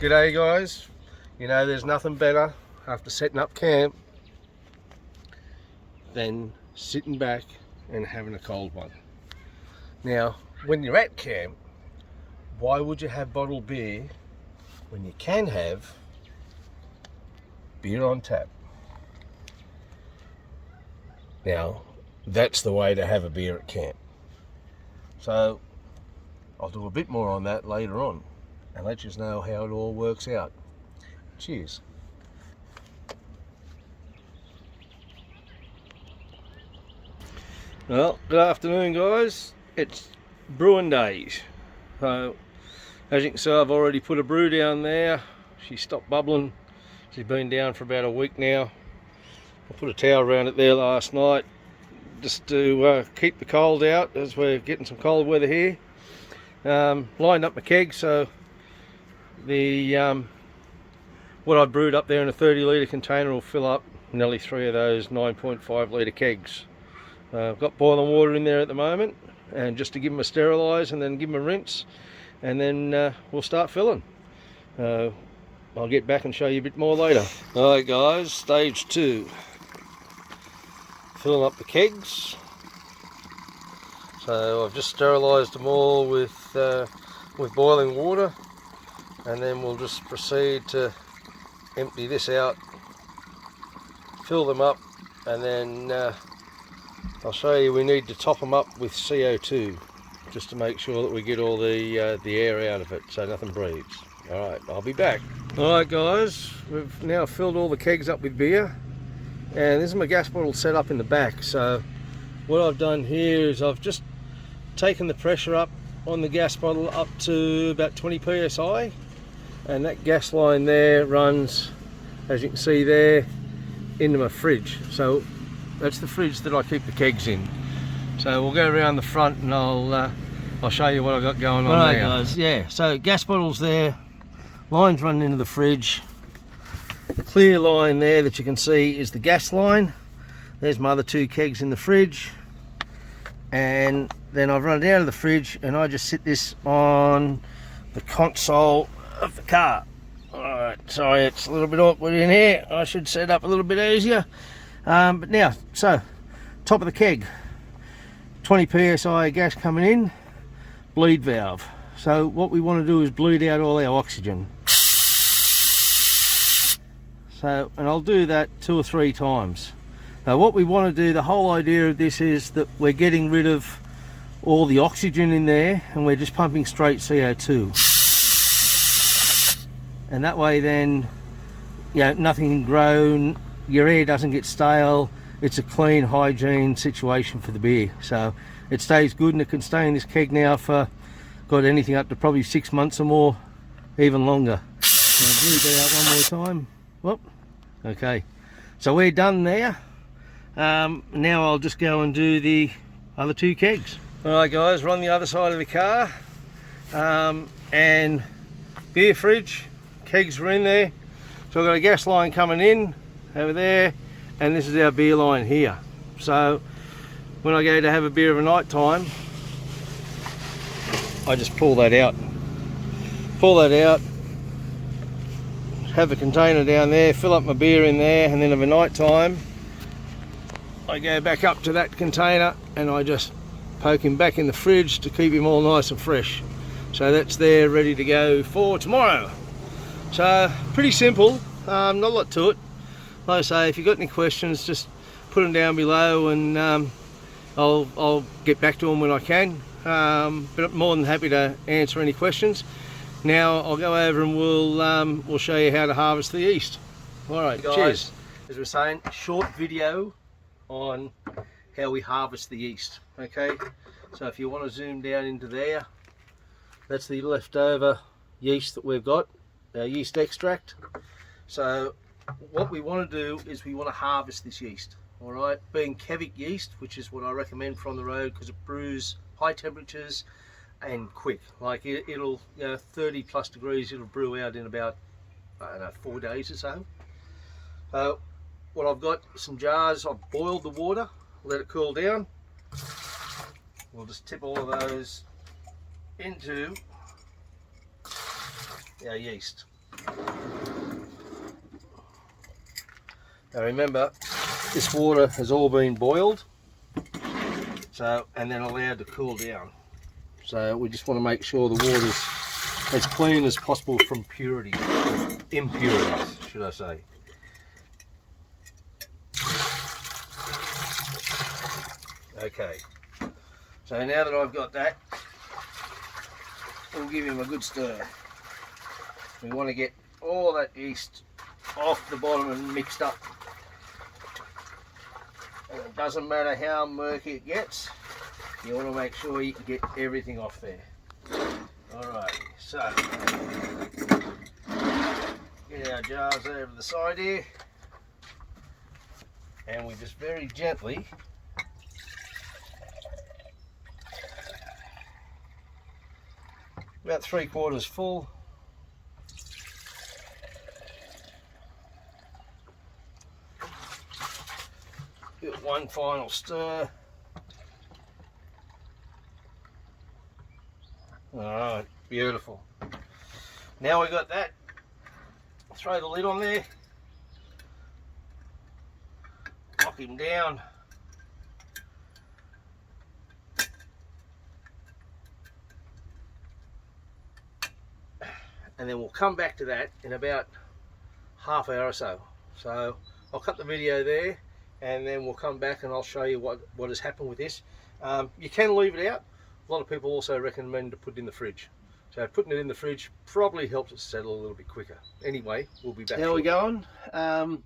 G'day guys. You know, there's nothing better after setting up camp than sitting back and having a cold one. Now, when you're at camp, why would you have bottled beer when you can have beer on tap? Now, that's the way to have a beer at camp. So, I'll do a bit more on that later on and let you know how it all works out. Cheers. Well, good afternoon guys. It's brewing days. So, as you can see, I've already put a brew down there. She stopped bubbling. She's been down for about a week now. I put a towel around it there last night just to keep the cold out as we're getting some cold weather here. Lined up my keg, so the what I brewed up there in a 30 litre container will fill up nearly 3 of those 9.5 litre kegs. I've got boiling water in there at the moment, and just to give them a sterilise and then give them a rinse, and then we'll start filling. I'll get back and show you a bit more later. Alright guys, stage 2. Filling up the kegs. So I've just sterilised them all with boiling water, and then we'll just proceed to empty this out, fill them up, and then I'll show you we need to top them up with CO2 just to make sure that we get all the air out of it so nothing breathes. Alright, I'll be back. Alright guys, we've now filled all the kegs up with beer, and this is my gas bottle set up in the back. So what I've done here is I've just taken the pressure up on the gas bottle up to about 20 psi, and that gas line there runs, as you can see there, into my fridge. So that's the fridge that I keep the kegs in. So we'll go around the front and I'll show you what I've got going on there. Alright guys, yeah, so gas bottles there, lines running into the fridge. The clear line there that you can see is the gas line. There's my other 2 kegs in the fridge, and then I've run it out of the fridge and I just sit this on the console of the car. Alright, sorry it's a little bit awkward in here. I should set up a little bit easier. But now, so top of the keg, 20 psi gas coming in, bleed valve. So what we want to do is bleed out all our oxygen. So, and I'll do that 2 or 3 times. Now what we want to do, the whole idea of this is that we're getting rid of all the oxygen in there and we're just pumping straight CO2. And that way then, you know, nothing can grow, your air doesn't get stale. It's a clean, hygiene situation for the beer. So it stays good, and it can stay in this keg now for, got anything up to probably 6 months or more, even longer. So bleed that out one more time. Whoop. Okay, so we're done there. Now I'll just go and do the other 2 kegs. Alright guys, we're on the other side of the car, and beer fridge, kegs are in there. So I've got a gas line coming in over there, and this is our beer line here. So when I go to have a beer of a night time, I just pull that out, have the container down there, fill up my beer in there, and then of a night time I go back up to that container and I just poke him back in the fridge to keep him all nice and fresh. So that's there ready to go for tomorrow. So pretty simple, not a lot to it. Like I say, if you've got any questions, just put them down below, and I'll get back to them when I can. But I'm more than happy to answer any questions. Now I'll go over and we'll show you how to harvest the yeast. Alright guys, cheers. As we're saying, short video on how we harvest the yeast. Okay, so if you want to zoom down into there, that's the leftover yeast that we've got, our yeast extract. So what we want to do is we want to harvest this yeast. Alright, being Kveik yeast, which is what I recommend from the road because it brews high temperatures and quick. Like it'll, you know, 30 plus degrees, it'll brew out in about, I don't know, 4 days or so. What I've got, some jars, I've boiled the water, let it cool down. We'll just tip all of those into our yeast. Now remember, this water has all been boiled, so, and then allowed to cool down. So we just want to make sure the water's as clean as possible from impurities, should I say. Okay, so now that I've got that, we'll give him a good stir. We want to get all that yeast off the bottom and mixed up. And it doesn't matter how murky it gets, you want to make sure you can get everything off there. Alright, so get our jars over the side here, and we just very gently about 3/4 full. Give it one final stir. Alright, beautiful. Now we got that, throw the lid on there, lock him down. And then we'll come back to that in about half hour or so. So I'll cut the video there, and then we'll come back and I'll show you what has happened with this. You can leave it out. A lot of people also recommend to put it in the fridge. So putting it in the fridge probably helps it settle a little bit quicker. Anyway, we'll be back. How are we going? As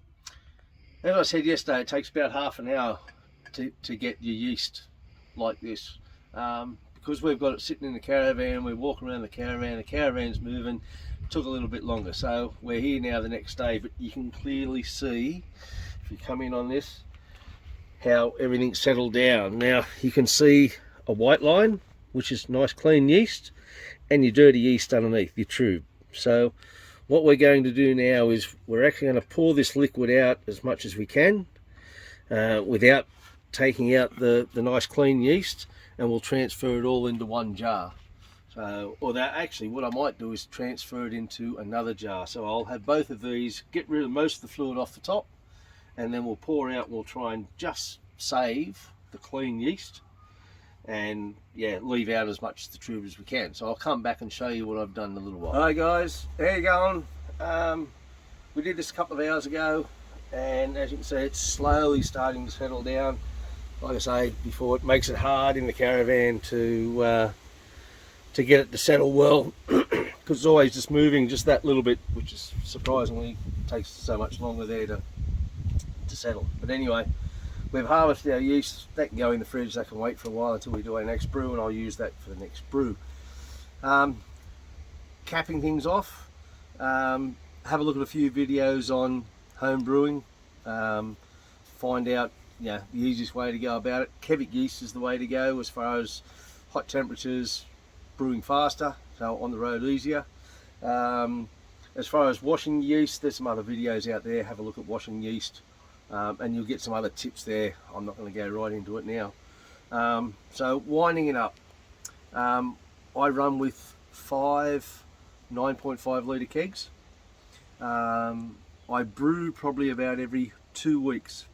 I said yesterday, it takes about half an hour to get your yeast like this. Because we've got it sitting in the caravan, we're walking around the caravan's moving, it took a little bit longer. So we're here now the next day, but you can clearly see, if you come in on this, how everything's settled down. Now you can see a white line, which is nice clean yeast, and your dirty yeast underneath, your tube. So what we're going to do now is we're actually going to pour this liquid out as much as we can without taking out the nice clean yeast, and we'll transfer it all into one jar. So, or that actually what I might do is transfer it into another jar. So I'll have both of these, get rid of most of the fluid off the top, and then we'll pour out and we'll try and just save the clean yeast, and yeah, leave out as much of the tube as we can. So I'll come back and show you what I've done in a little while. Hi guys, how you going? We did this a couple of hours ago, and as you can see, it's slowly starting to settle down. Like I say before, it makes it hard in the caravan to get it to settle well, because it's always just moving just that little bit, which is surprisingly takes so much longer there to settle. But anyway, we've harvested our yeast. That can go in the fridge, that can wait for a while until we do our next brew, and I'll use that for the next brew. Capping things off, have a look at a few videos on home brewing, find out the easiest way to go about it. Kveik yeast is the way to go as far as hot temperatures, brewing faster, so on the road easier. As far as washing yeast, there's some other videos out there. Have a look at washing yeast, and you'll get some other tips there. I'm not going to go right into it now. So winding it up, I run with 5 9.5 litre kegs. I brew probably about every 2 weeks.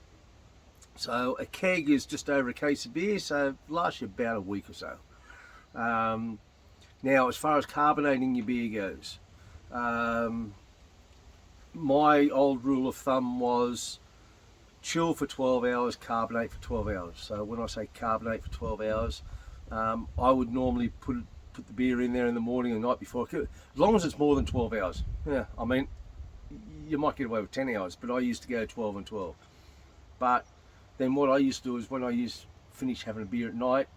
So a keg is just over a case of beer, so it lasts you about a week or so. Now, as far as carbonating your beer goes, my old rule of thumb was chill for 12 hours, carbonate for 12 hours. So when I say carbonate for 12 hours, I would normally put the beer in there in the morning and the night before, as long as it's more than 12 hours. Yeah, I mean, you might get away with 10 hours, but I used to go 12 and 12. But then what I used to do is when I finish having a beer at night,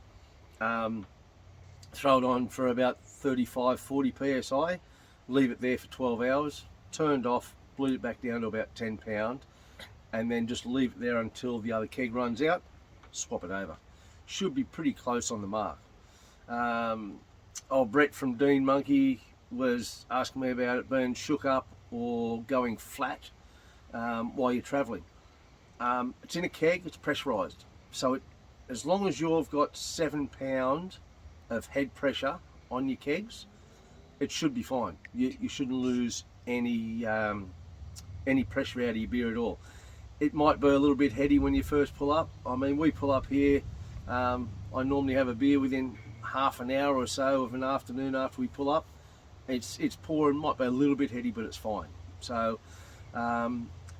throw it on for about 35-40 psi, leave it there for 12 hours, turned off, bleed it back down to about 10 pound, and then just leave it there until the other keg runs out, swap it over. Should be pretty close on the mark. Brett from Dean Monkey was asking me about it being shook up or going flat while you're travelling. It's in a keg, it's pressurised, so as long as you've got 7 pound of head pressure on your kegs, it should be fine. You shouldn't lose any pressure out of your beer at all. It might be a little bit heady when you first pull up. I mean, we pull up here, I normally have a beer within half an hour or so of an afternoon after we pull up. It's pouring, might be a little bit heady, but it's fine. So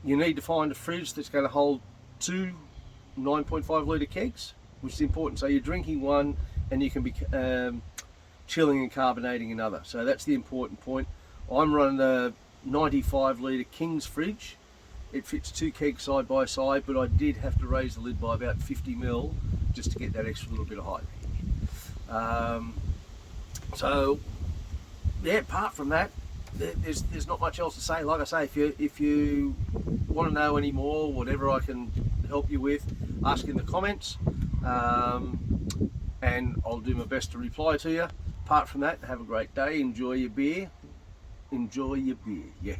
you need to find a fridge that's going to hold 2 9.5 litre kegs, which is important. So you're drinking one and you can be chilling and carbonating another. So that's the important point. I'm running a 95 litre King's fridge. It fits 2 kegs side by side, but I did have to raise the lid by about 50 mil just to get that extra little bit of height. So yeah, apart from that, there's not much else to say. Like I say, if you want to know any more, whatever I can help you with, ask in the comments, and I'll do my best to reply to you. Apart from that, have a great day, enjoy your beer, yeah.